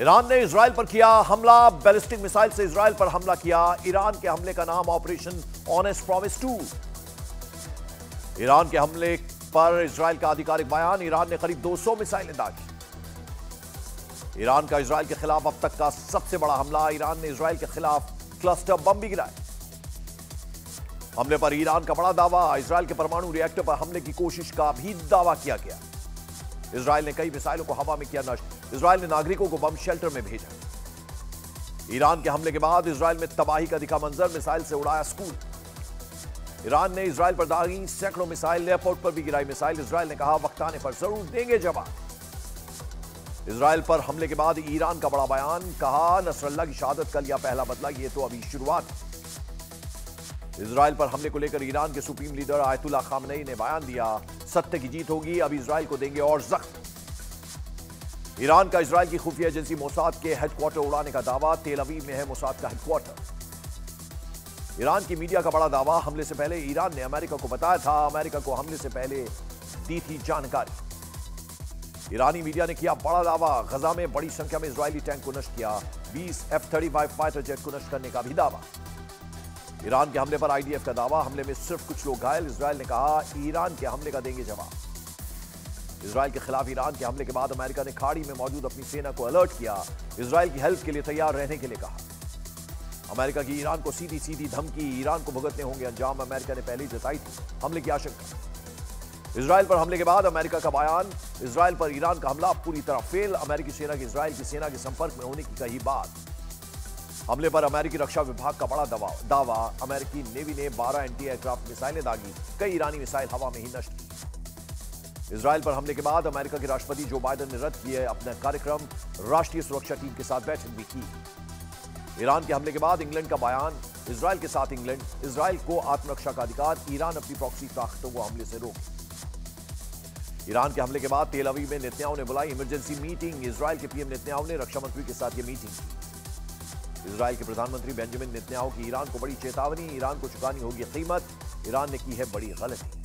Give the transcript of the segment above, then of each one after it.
Iran ने Israel पर किया हमला। बैलिस्टिक मिसाइल से इजराइल पर हमला किया। ईरान के हमले का नाम ऑपरेशन ऑनेस्ट प्रॉमिस 2। ईरान के हमले पर इजराइल का आधिकारिक बयान। ईरान ने करीब 200 मिसाइलें दागी। ईरान का इजराइल के खिलाफ अब तक का सबसे बड़ा हमला। ईरान ने इजराइल के खिलाफ क्लस्टर बम भी गिराए। हमले पर ईरान का बड़ा दावा। इजराइल के परमाणु रिएक्टर पर हमले की कोशिश का भी दावा किया गया। इजराइल ने कई मिसाइलों को हवा में किया नष्ट। इजराइल ने नागरिकों को बम शेल्टर में भेजा। ईरान के हमले के बाद इजराइल में तबाही का दिखा मंजर। मिसाइल से उड़ाया स्कूल। ईरान ने इजराइल पर दागी सैकड़ों मिसाइल। एयरपोर्ट पर भी गिराई मिसाइल। इजराइल ने कहा वक्त आने पर जरूर देंगे जवाब। इजराइल पर हमले के बाद ईरान का बड़ा बयान। कहा नसरल्लाह की शहादत कल या पहला बदला, ये तो अभी शुरुआत है। इजराइल पर हमले को लेकर ईरान के सुप्रीम लीडर आयतुल्लाह खामनेई ने बयान दिया। सत्य की जीत होगी, अब इजराइल को देंगे और जख्म। ईरान का इजराइल की खुफिया एजेंसी मोसाद के हेडक्वार्टर उड़ाने का दावा। तेल अवीव में है मोसाद का हेडक्वार्टर। ईरान की मीडिया का बड़ा दावा। हमले से पहले ईरान ने अमेरिका को बताया था। अमेरिका को हमले से पहले दी थी जानकारी। ईरानी मीडिया ने किया बड़ा दावा। गजा में बड़ी संख्या में इजरायली टैंक को नष्ट किया। 20 F-35 फाइटर जेट को नष्ट करने का भी दावा। ईरान के हमले पर आईडीएफ का दावा। हमले में सिर्फ कुछ लोग घायल। इजरायल ने कहा ईरान के हमले का देंगे जवाब। इजरायल के खिलाफ ईरान के हमले के बाद अमेरिका ने खाड़ी में मौजूद अपनी सेना को अलर्ट किया। इजरायल की हेल्प के लिए तैयार रहने के लिए कहा। अमेरिका की ईरान को सीधी सीधी धमकी। ईरान को भुगतने होंगे अंजाम। अमेरिका ने पहले ही जताई थी हमले की आशंका। इजरायल पर हमले के बाद अमेरिका का बयान। इजरायल पर ईरान का हमला पूरी तरह फेल। अमेरिकी सेना की इजरायल की सेना के संपर्क में होने की कही बात। हमले पर अमेरिकी रक्षा विभाग का बड़ा दावा। अमेरिकी नेवी ने 12 एंटी एयरक्राफ्ट मिसाइलें दागी। कई ईरानी मिसाइल हवा में ही नष्ट की। इजरायल पर हमले के बाद अमेरिका के राष्ट्रपति जो बाइडेन ने रद्द किए अपना कार्यक्रम। राष्ट्रीय सुरक्षा टीम के साथ बैठक भी की। ईरान के हमले के बाद इंग्लैंड का बयान। इजरायल के साथ इंग्लैंड। इजरायल को आत्मरक्षा का अधिकार। ईरान अपनी प्रॉक्सी ताकतों को हमले से रोके। ईरान के हमले के बाद तेल अवीव में नेतन्याहू ने बुलाई इमरजेंसी मीटिंग। इजरायल के पीएम नेतन्याहू ने रक्षा मंत्री के साथ यह मीटिंग की। इजरायल के प्रधानमंत्री बेंजामिन नेतन्याहू की ईरान को बड़ी चेतावनी। ईरान को चुकानी होगी कीमत। ईरान ने की है बड़ी गलती।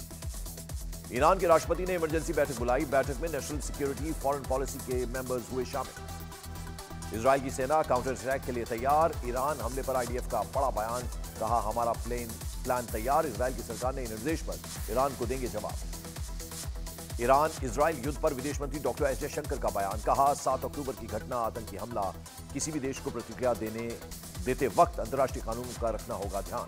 ईरान के राष्ट्रपति ने इमरजेंसी बैठक बुलाई। बैठक में नेशनल सिक्योरिटी फॉरेन पॉलिसी के मेंबर्स हुए शामिल। इजरायल की सेना काउंटर अटैक के लिए तैयार। ईरान हमले पर आईडीएफ का बड़ा बयान। कहा हमारा प्लान तैयार। इजरायल की सरकार ने निर्देश पर ईरान को देंगे जवाब। ईरान इजरायल युद्ध पर विदेश मंत्री डॉक्टर एस जयशंकर का बयान। कहा 7 अक्टूबर की घटना आतंकी हमला। किसी भी देश को प्रतिक्रिया देते वक्त अंतर्राष्ट्रीय कानून का रखना होगा ध्यान।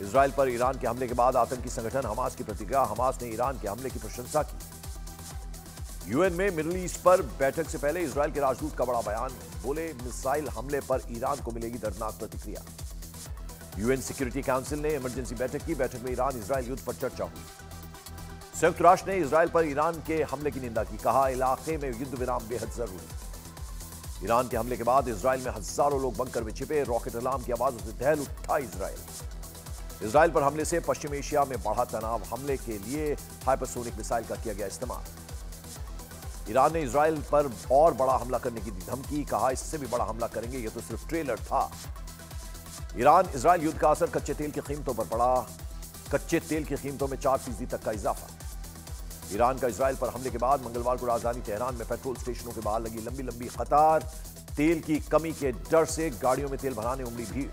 इजरायल पर ईरान के हमले के बाद आतंकी संगठन हमास की प्रतिक्रिया। हमास ने ईरान के हमले की प्रशंसा की। यूएन में मिडिल ईस्ट पर बैठक से पहले इजरायल के राजदूत का बड़ा बयान। बोले मिसाइल हमले पर ईरान को मिलेगी दर्दनाक प्रतिक्रिया। यूएन सिक्योरिटी काउंसिल ने इमरजेंसी बैठक की। बैठक में ईरान इजरायल युद्ध पर चर्चा हुई। संयुक्त राष्ट्र ने इजरायल पर ईरान के हमले की निंदा की। कहा इलाके में युद्ध विराम बेहद जरूरी। ईरान के हमले के बाद इजरायल में हजारों लोग बंकर में छिपे। रॉकेट अलार्म की आवाजों से दहल उठा इजरायल। इजरायल पर हमले से पश्चिम एशिया में बढ़ा तनाव। हमले के लिए हाइपरसोनिक मिसाइल का किया गया इस्तेमाल। ईरान ने इजरायल पर और बड़ा हमला करने की दी धमकी। कहा इससे भी बड़ा हमला करेंगे, यह तो सिर्फ ट्रेलर था। ईरान इजरायल युद्ध का असर कच्चे तेल की कीमतों पर पड़ा। कच्चे तेल की कीमतों में 4% तक का इजाफा। ईरान का इजरायल पर हमले के बाद मंगलवार को राजधानी तेहरान में पेट्रोल स्टेशनों के बाहर लगी लंबी लंबी कतार। तेल की कमी के डर से गाड़ियों में तेल भराने उमड़ी भीड़।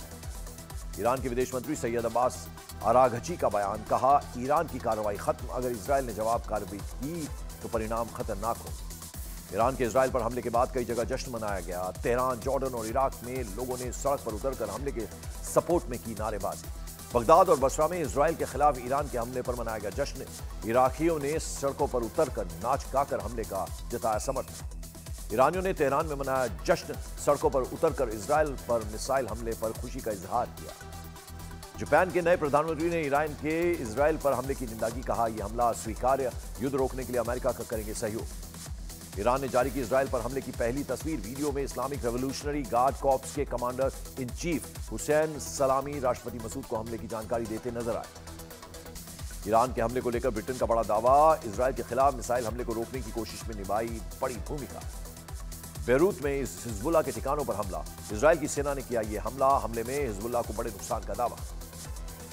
ईरान के विदेश मंत्री सैयद अब्बास अराघची का बयान। कहा ईरान की कार्रवाई खत्म। अगर इजरायल ने जवाब कार्रवाई की तो परिणाम खतरनाक हो। ईरान के इजरायल पर हमले के बाद कई जगह जश्न मनाया गया। तेहरान, जॉर्डन और इराक में लोगों ने सड़क पर उतरकर हमले के सपोर्ट में की नारेबाजी। बगदाद और बसरा में इजरायल के खिलाफ ईरान के हमले पर मनाया गया जश्न। इराकियों ने सड़कों पर उतरकर नाच गाकर हमले का जताया समर्थन। ईरानियों ने तेहरान में मनाया जश्न। सड़कों पर उतरकर इजरायल पर मिसाइल हमले पर खुशी का इजहार किया। जापान के नए प्रधानमंत्री ने ईरान के इजरायल पर हमले की निंदा की। कहा यह हमला अस्वीकार्य। युद्ध रोकने के लिए अमेरिका का करेंगे सहयोग। ईरान ने जारी की इजरायल पर हमले की पहली तस्वीर। वीडियो में इस्लामिक रेवोल्यूशनरी गार्ड कॉर्प्स के कमांडर इन चीफ हुसैन सलामी राष्ट्रपति मसूद को हमले की जानकारी देते नजर आए। ईरान के हमले को लेकर ब्रिटेन का बड़ा दावा। इजरायल के खिलाफ मिसाइल हमले को रोकने की कोशिश में निभाई बड़ी भूमिका। बेरूत में इस हिजबुल्लाह के ठिकानों पर हमला। इजरायल की सेना ने किया यह हमला। हमले में हिजबुल्लाह को बड़े नुकसान का दावा।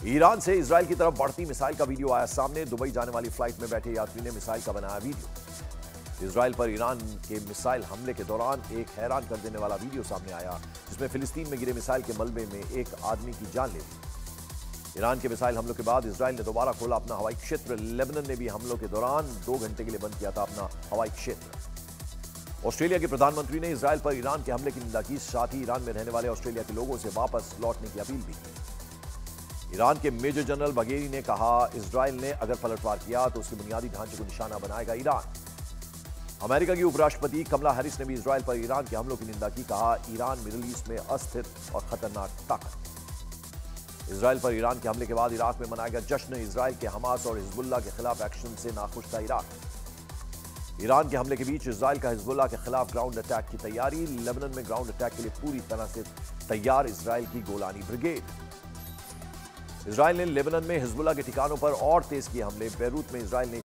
ईरान से इजरायल की तरफ बढ़ती मिसाइल का वीडियो आया सामने। दुबई जाने वाली फ्लाइट में बैठे यात्री ने मिसाइल का बनाया वीडियो। इजराइल पर ईरान के मिसाइल हमले के दौरान एक हैरान कर देने वाला वीडियो सामने आया, जिसमें फिलिस्तीन में गिरे मिसाइल के मलबे में एक आदमी की जान ले ली। ईरान के मिसाइल हमलों के बाद इजराइल ने दोबारा खोला अपना हवाई क्षेत्र। लेबनान ने भी हमलों के दौरान 2 घंटे के लिए बंद किया था अपना हवाई क्षेत्र। ऑस्ट्रेलिया के प्रधानमंत्री ने इजराइल पर ईरान के हमले की निंदा की, साथ ही ईरान में रहने वाले ऑस्ट्रेलिया के लोगों से वापस लौटने की अपील भी की। ईरान के मेजर जनरल बघेरी ने कहा, इजराइल ने अगर पलटवार किया तो उसके बुनियादी ढांचे को निशाना बनाएगा ईरान। अमेरिका की उपराष्ट्रपति कमला हैरिस ने भी इजराइल पर ईरान के हमलों की निंदा की। कहा, ईरान मिडिल ईस्ट में अस्थिर और खतरनाक ताकत। इजराइल पर ईरान के हमले के बाद इराक में मनाया गया जश्न। इजराइल के हमास और हिजबुल्लाह के खिलाफ एक्शन से नाखुश था इराक। ईरान के हमले के बीच इजराइल का हिजबुल्लाह के खिलाफ ग्राउंड अटैक की तैयारी। लेबनान में ग्राउंड अटैक के लिए पूरी तरह से तैयार इजराइल की गोलानी ब्रिगेड। इजराइल ने लेबनान में हिजबुल्लाह के ठिकानों पर और तेज किए हमले। बेरूत में इजराइल ने